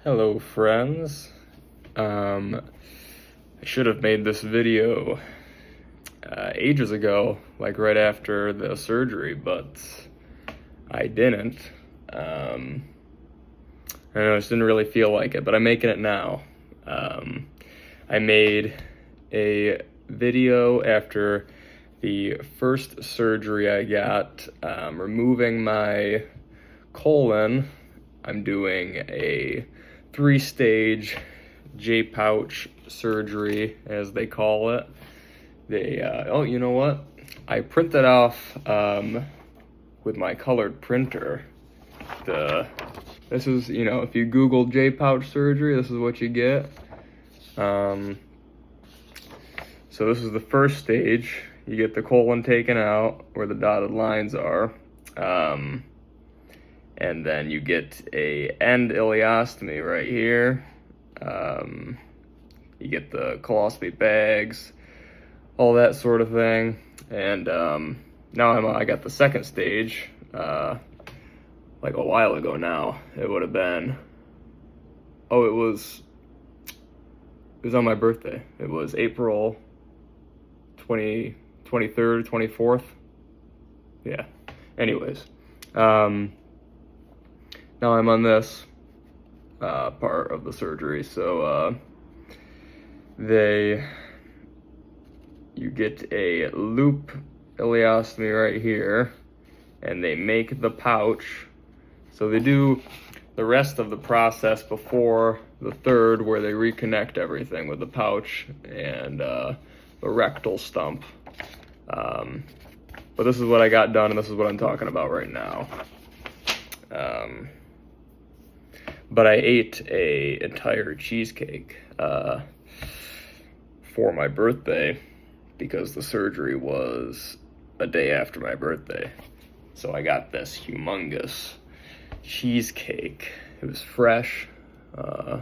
Hello friends. I should have made this video ages ago, like right after the surgery, but I didn't. I know, I just didn't really feel like it, but I'm making it now. I made a video after the first surgery I got, removing my colon. I'm doing a 3-stage J-pouch surgery, as they call it. Oh, you know what? I printed off with my colored printer. This is, if you Google J-pouch surgery, this is what you get. So this is the first stage. You get the colon taken out where the dotted lines are. And then you get a end ileostomy right here. You get the colostomy bags, all that sort of thing. And now I got the second stage, like a while ago now. It would have been, it was on my birthday. It was April 23rd, 24th. Yeah. Anyways, now I'm on this part of the surgery. So you get a loop ileostomy right here, and they make the pouch. So they do the rest of the process before the third, where they reconnect everything with the pouch and the rectal stump. But this is what I got done, and this is what I'm talking about right now. But I ate an entire cheesecake for my birthday because the surgery was a day after my birthday. So I got this humongous cheesecake. It was fresh. My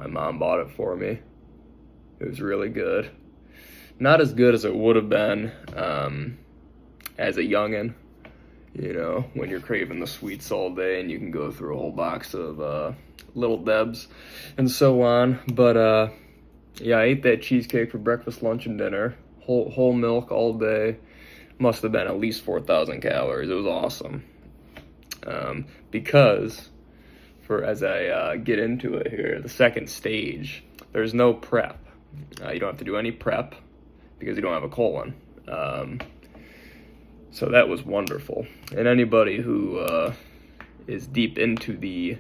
mom bought it for me. It was really good. Not as good as it would have been as a youngin'. When you're craving the sweets all day and you can go through a whole box of Little Debs and so on. But yeah, I ate that cheesecake for breakfast, lunch, and dinner. Whole milk all day. Must have been at least 4,000 calories. It was awesome. Because as I get into it here, the second stage, there's no prep. You don't have to do any prep because you don't have a colon. So that was wonderful. And anybody who is deep into the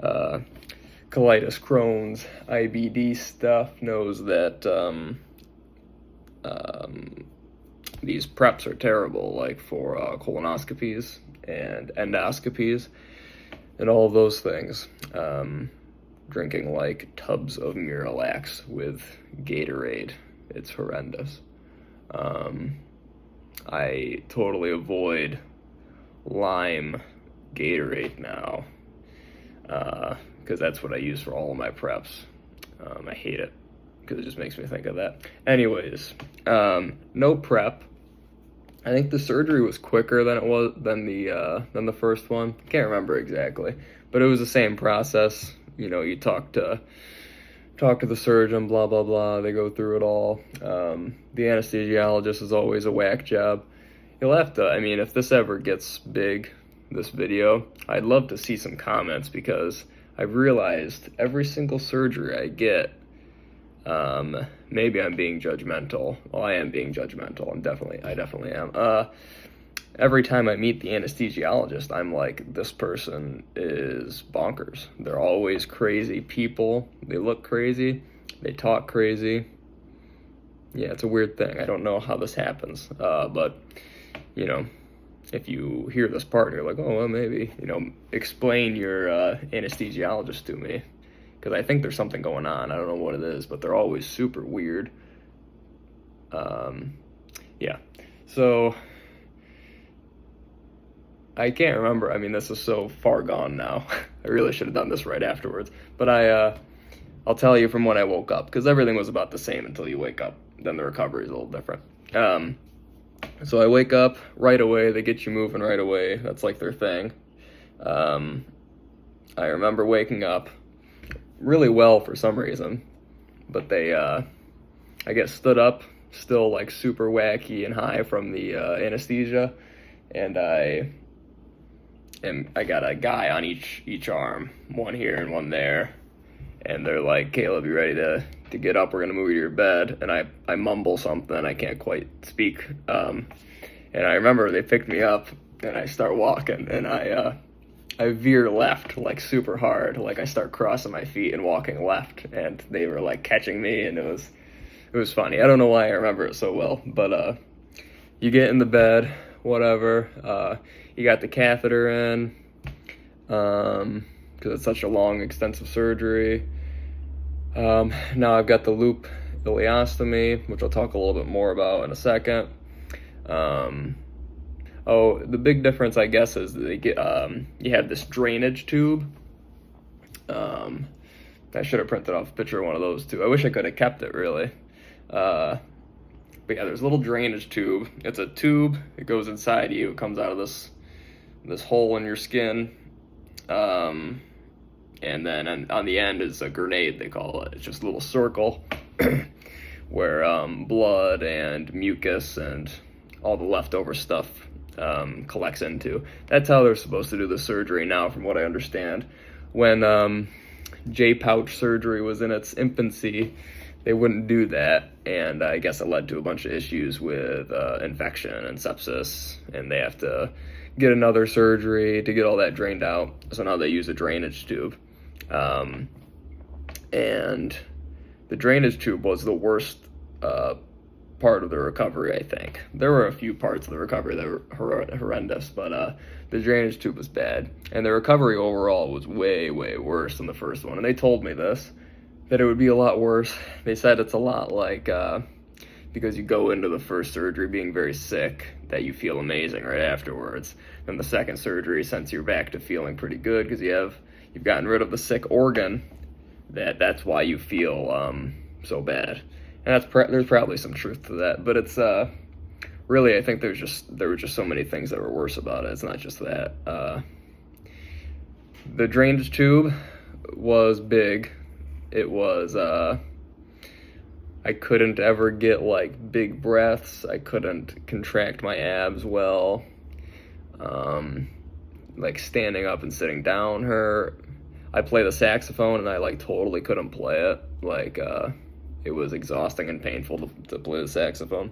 colitis, Crohn's, IBD stuff knows that these preps are terrible, like for colonoscopies and endoscopies and all of those things. Drinking like tubs of Miralax with Gatorade. It's horrendous. I totally avoid lime Gatorade now, because that's what I use for all of my preps. I hate it because it just makes me think of that. Anyways, no prep. I think the surgery was quicker than the first one. Can't remember exactly, but it was the same process. You talk to the surgeon, blah, blah, blah. They go through it all. The anesthesiologist is always a whack job. You'll have to, if this ever gets big, this video, I'd love to see some comments, because I've realized every single surgery I get, maybe I'm being judgmental. Well, I am being judgmental. I definitely am. Every time I meet the anesthesiologist, I'm like, this person is bonkers. They're always crazy people. They look crazy. They talk crazy. Yeah, it's a weird thing. I don't know how this happens. But, if you hear this part and you're like, oh, well, maybe, explain your anesthesiologist to me. Because I think there's something going on. I don't know what it is, but they're always super weird. Yeah. So I can't remember. This is so far gone now. I really should have done this right afterwards. But I'll tell you from when I woke up, because everything was about the same until you wake up. Then the recovery is a little different. So I wake up right away. They get you moving right away. That's like their thing. I remember waking up really well for some reason, but I get stood up, still like super wacky and high from the anesthesia, and I got a guy on each arm, one here and one there, and they're like, Caleb, you ready to get up? We're gonna move you to your bed. And I mumble something, I can't quite speak, and I remember they picked me up, and I start walking, and I veer left like super hard, like I start crossing my feet and walking left, and they were like catching me, and it was funny. I don't know why I remember it so well, but you get in the bed, whatever. You got the catheter in, because it's such a long, extensive surgery. Now I've got the loop ileostomy, which I'll talk a little bit more about in a second. Oh, the big difference, I guess, is that you have this drainage tube. I should have printed off a picture of one of those too. I wish I could have kept it, really. But yeah, there's a little drainage tube. It's a tube. It goes inside you. It comes out of this hole in your skin. And then on the end is a grenade, they call it. It's just a little circle where blood and mucus and all the leftover stuff collects into. That's how they're supposed to do the surgery now, from what I understand. When J-pouch surgery was in its infancy, they wouldn't do that, and I guess it led to a bunch of issues with infection and sepsis, and they have to get another surgery to get all that drained out. So now they use a drainage tube. And the drainage tube was the worst part of the recovery, I think. There were a few parts of the recovery that were horrendous, but the drainage tube was bad. And the recovery overall was way, way worse than the first one. And they told me this, that it would be a lot worse. They said it's a lot like, because you go into the first surgery being very sick, that you feel amazing right afterwards. Then the second surgery, since you're back to feeling pretty good because you've gotten rid of the sick organ, that's why you feel so bad. And there's probably some truth to that, but it's really, I think there were just so many things that were worse about it. It's not just that. The drainage tube was big. It was I couldn't ever get like big breaths. I couldn't contract my abs well. Like standing up and sitting down hurt. I play the saxophone and I like totally couldn't play it. Like it was exhausting and painful to play the saxophone.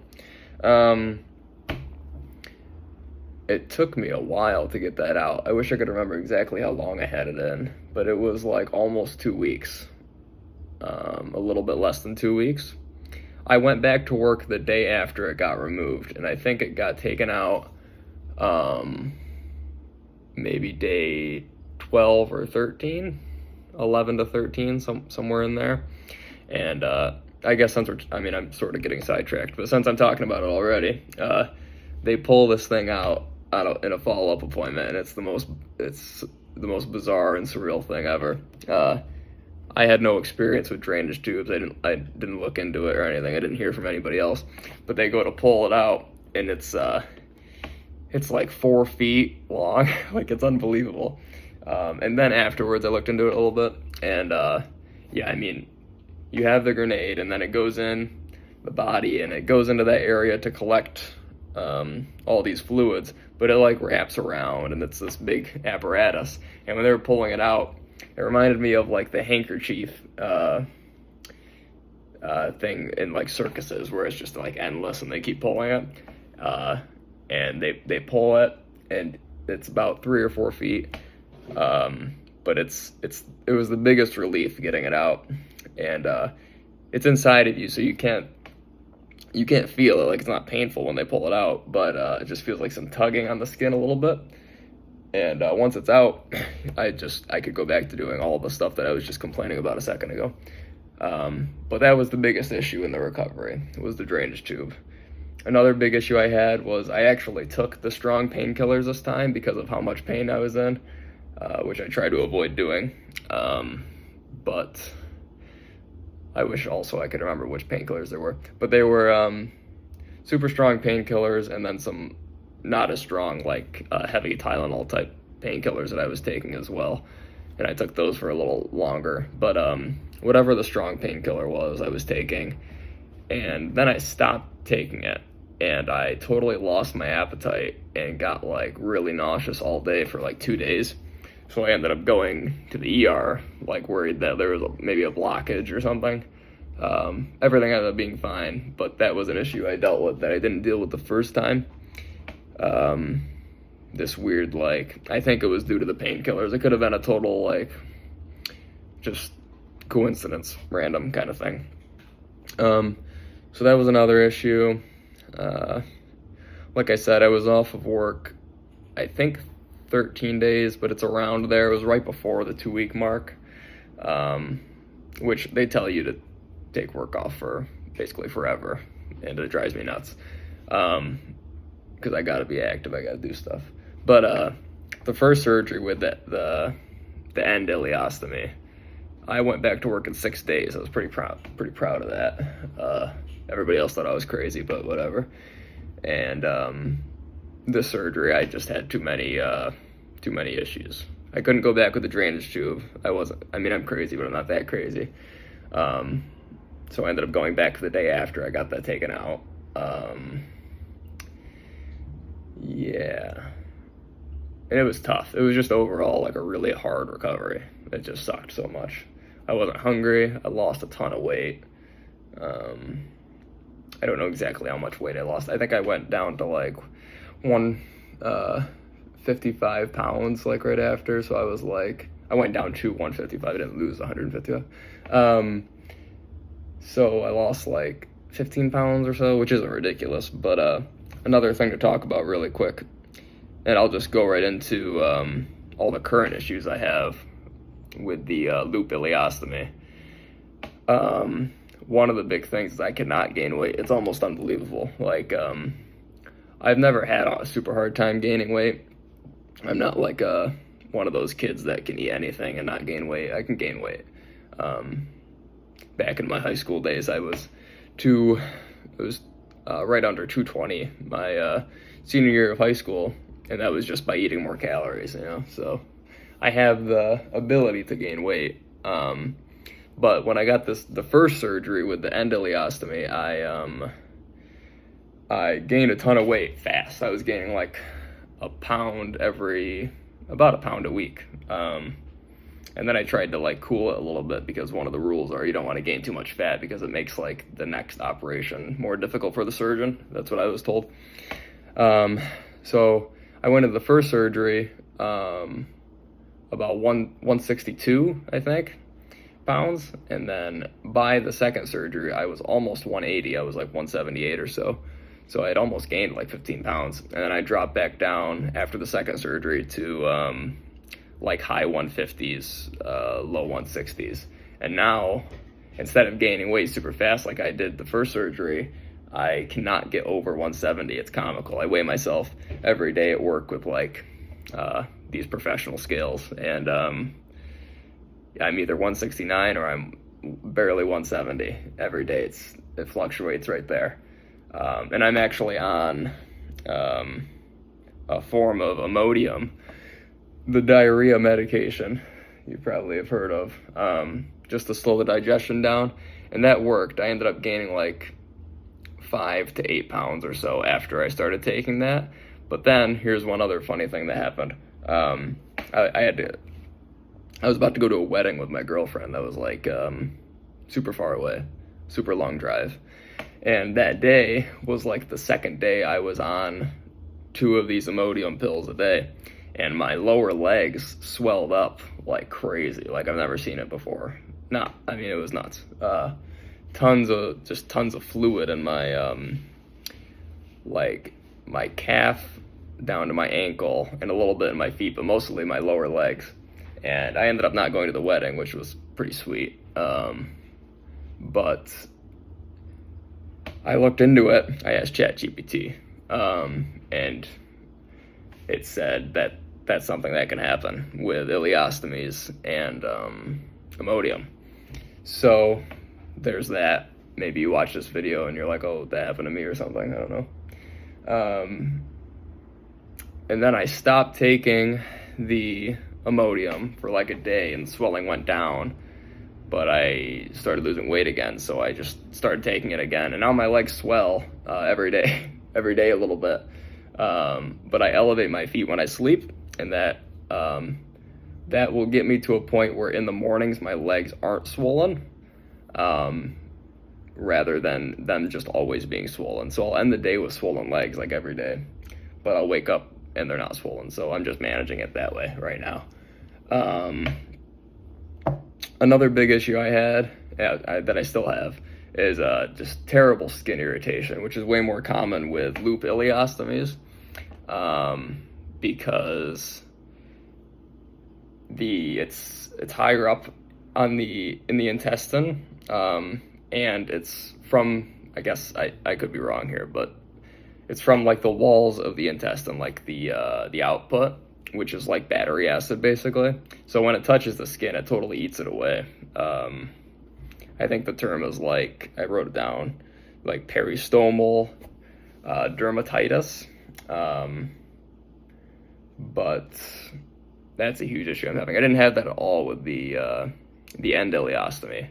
It took me a while to get that out. I wish I could remember exactly how long I had it in, but it was like almost 2 weeks. A little bit less than 2 weeks. I went back to work the day after it got removed, and I think it got taken out maybe day 12 or 13, 11 to 13, somewhere in there. And I guess I'm sort of getting sidetracked, but since I'm talking about it already, they pull this thing out in a follow-up appointment, and it's the most bizarre and surreal thing ever. I had no experience with drainage tubes. I didn't look into it or anything. I didn't hear from anybody else. But they go to pull it out, and it's like 4 feet long. Like, it's unbelievable. And then afterwards, I looked into it a little bit, and yeah, I mean, you have the grenade, and then it goes in the body, and it goes into that area to collect all these fluids. But it like wraps around, and it's this big apparatus. And when they were pulling it out, it reminded me of like the handkerchief thing in like circuses, where it's just like endless and they keep pulling it. And they pull it, and it's about 3 or 4 feet. But it was the biggest relief getting it out, and it's inside of you, so you can't feel it. Like, it's not painful when they pull it out, but it just feels like some tugging on the skin a little bit. And once it's out, I could go back to doing all the stuff that I was just complaining about a second ago. But that was the biggest issue in the recovery, was the drainage tube. Another big issue I had was I actually took the strong painkillers this time because of how much pain I was in, which I try to avoid doing. But I wish also I could remember which painkillers there were. But they were super strong painkillers, and then some not as strong, like heavy Tylenol type painkillers that I was taking as well. and I took those for a little longer. But whatever the strong painkiller was, I was taking, and then I stopped taking it, and I totally lost my appetite and got like really nauseous all day for like 2 days. So I ended up going to the ER, like worried that there was maybe a blockage or something. Everything ended up being fine, but that was an issue I dealt with that I didn't deal with the first time. This weird, like, I think it was due to the painkillers. It could have been a total, like, just coincidence, random kind of thing. So that was another issue. Like I said, I was off of work, I think 13 days, but it's around there. It was right before the 2-week mark, which they tell you to take work off for basically forever, and it drives me nuts, because I gotta be active, I gotta do stuff. But the first surgery with the end ileostomy, I went back to work in 6 days. I was pretty proud of that. Everybody else thought I was crazy, but whatever. And this surgery, I just had too many issues. I couldn't go back with the drainage tube. I'm crazy, but I'm not that crazy. So I ended up going back the day after I got that taken out. Yeah. And it was tough. It was just overall like a really hard recovery. It just sucked so much. I wasn't hungry. I lost a ton of weight. I don't know exactly how much weight I lost. I think I went down to like 55 pounds like right after. So I went down to 155. I didn't lose 155. So I lost like 15 pounds or so, which isn't ridiculous. But another thing to talk about really quick, and I'll just go right into all the current issues I have with the loop ileostomy. One of the big things is I cannot gain weight. It's almost unbelievable. Like, I've never had a super hard time gaining weight. I'm not like one of those kids that can eat anything and not gain weight. I can gain weight. Back in my high school days, I was right under 220 my senior year of high school, and that was just by eating more calories, So I have the ability to gain weight. But when I got the first surgery with the end ileostomy, I gained a ton of weight fast. I was gaining like about a pound a week. And then I tried to like cool it a little bit, because one of the rules are you don't want to gain too much fat because it makes like the next operation more difficult for the surgeon. That's what I was told. So I went to the first surgery, about 162, I think, pounds. And then by the second surgery, I was almost 180. I was like 178 or so. So I had almost gained like 15 pounds. And then I dropped back down after the second surgery to like high 150s, low 160s. And now, instead of gaining weight super fast like I did the first surgery, I cannot get over 170. It's comical. I weigh myself every day at work with like these professional scales, and I'm either 169 or I'm barely 170 every day. It fluctuates right there. And I'm actually on a form of Imodium, the diarrhea medication you probably have heard of, just to slow the digestion down. And that worked. I ended up gaining like 5 to 8 pounds or so after I started taking that. But then here's one other funny thing that happened. I was about to go to a wedding with my girlfriend that was like super far away, super long drive. And that day was like the second day I was on 2 of these Imodium pills a day. And my lower legs swelled up like crazy. Like I've never seen it before. It was nuts. Tons of fluid in my like my calf down to my ankle, and a little bit in my feet, but mostly my lower legs. And I ended up not going to the wedding, which was pretty sweet. But I looked into it. I asked ChatGPT, and it said that that's something that can happen with ileostomies and Imodium. So there's that. Maybe you watch this video and you're like, oh, that happened to me or something. I don't know. And then I stopped taking the Imodium for like a day and swelling went down, but I started losing weight again, so I just started taking it again, and now my legs swell every day, every day a little bit. But I elevate my feet when I sleep, and that will get me to a point where in the mornings my legs aren't swollen, rather than them just always being swollen. So I'll end the day with swollen legs like every day, but I'll wake up and they're not swollen. So I'm just managing it that way right now. Another big issue I had, that I still have, is just terrible skin irritation, which is way more common with loop ileostomies, because it's higher up in the intestine, and it's from, I guess I could be wrong here, but it's from like the walls of the intestine, like the output, which is like battery acid basically. So when it touches the skin, it totally eats it away. I think the term is like, I wrote it down, like peristomal dermatitis. But that's a huge issue I'm having. I didn't have that at all with the end ileostomy.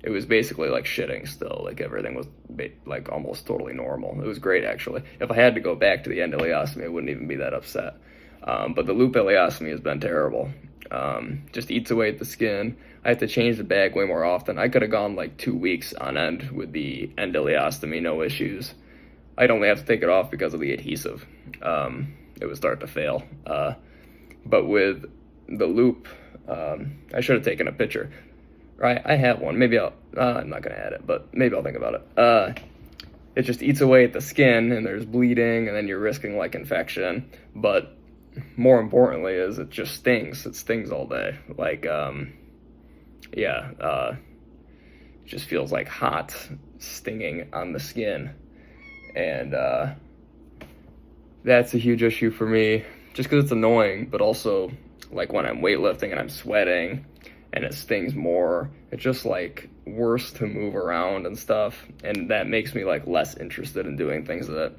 It was basically like shitting still. Like everything was like almost totally normal. It was great actually. If I had to go back to the end ileostomy, I wouldn't even be that upset. But the loop ileostomy has been terrible. Just eats away at the skin. I have to change the bag way more often. I could have gone like 2 weeks on end with the end ileostomy, no issues. I'd only have to take it off because of the adhesive. It would start to fail. But with the loop, I should have taken a picture. Right, I have one. Maybe I'm not gonna add it, but maybe I'll think about it. It just eats away at the skin, and there's bleeding, and then you're risking like infection. But more importantly is it just stings. It stings all day. Like, it just feels like hot stinging on the skin. And that's a huge issue for me, just because it's annoying, but also like when I'm weightlifting and I'm sweating and it stings more, it's just like worse to move around and stuff, and that makes me like less interested in doing things that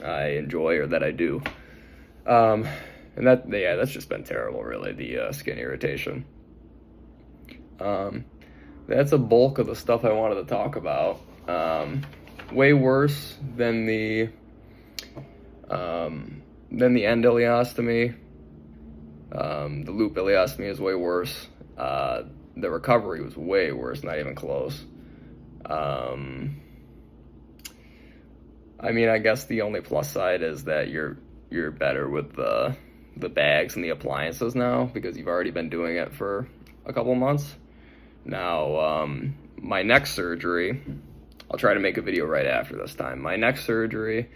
I enjoy or that I do. And that's just been terrible, really, the skin irritation. That's a bulk of the stuff I wanted to talk about. Way worse than the end ileostomy. The loop ileostomy is way worse. The recovery was way worse, not even close. I mean, I guess the only plus side is that you're better with the bags and the appliances now, because you've already been doing it for a couple months. Now, my next surgery, I'll try to make a video right after this time. My next surgery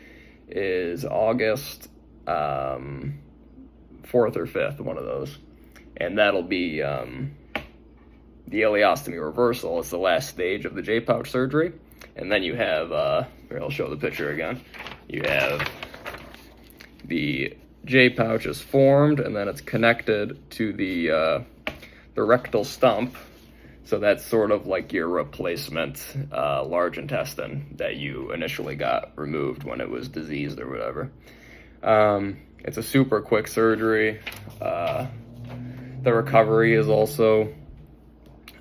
is August 4th or 5th, one of those. And that'll be the ileostomy reversal. It's the last stage of the J-pouch surgery. And then you have, here, I'll show the picture again. You have the J-pouch is formed, and then it's connected to the rectal stump. So that's sort of like your replacement large intestine that you initially got removed when it was diseased or whatever. It's a super quick surgery. The recovery is also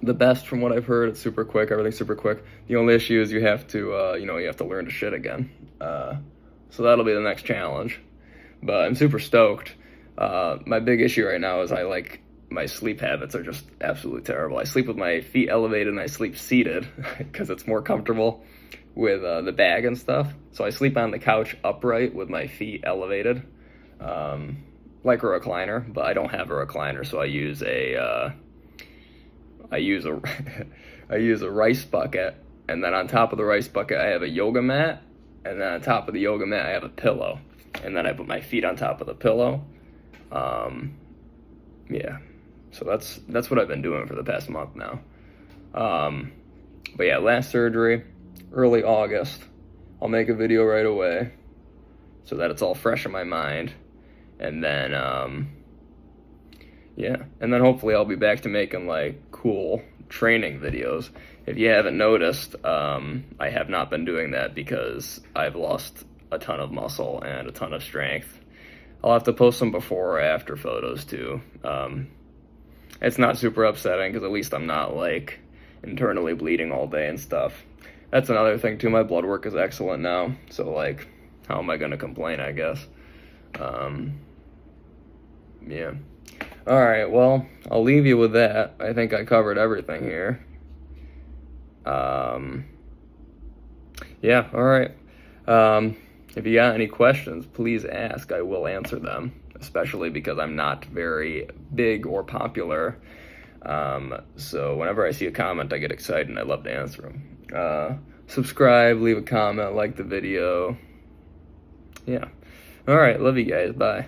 the best from what I've heard. It's super quick. Everything's super quick. The only issue is you have to, you have to learn to shit again. So that'll be the next challenge. But I'm super stoked. My big issue right now is my sleep habits are just absolutely terrible. I sleep with my feet elevated and I sleep seated because it's more comfortable with the bag and stuff. So I sleep on the couch upright with my feet elevated, like a recliner, but I don't have a recliner, so I use a rice bucket, and then on top of the rice bucket I have a yoga mat, and then on top of the yoga mat I have a pillow, and then I put my feet on top of the pillow. Yeah, so that's what I've been doing for the past month now. But yeah, last surgery, early August. I'll make a video right away so that it's all fresh in my mind. And then, and then hopefully I'll be back to making like cool training videos. If you haven't noticed, I have not been doing that because I've lost a ton of muscle and a ton of strength. I'll have to post some before or after photos too. it's not super upsetting because at least I'm not like internally bleeding all day and stuff. That's another thing too. My blood work is excellent now, so like, how am I gonna complain? I guess. Yeah. All right. Well, I'll leave you with that. I think I covered everything here. Yeah. All right. If you got any questions, please ask. I will answer them, especially because I'm not very big or popular. So whenever I see a comment, I get excited and I love to answer them. Subscribe, leave a comment, like the video. Yeah. All right. Love you guys. Bye.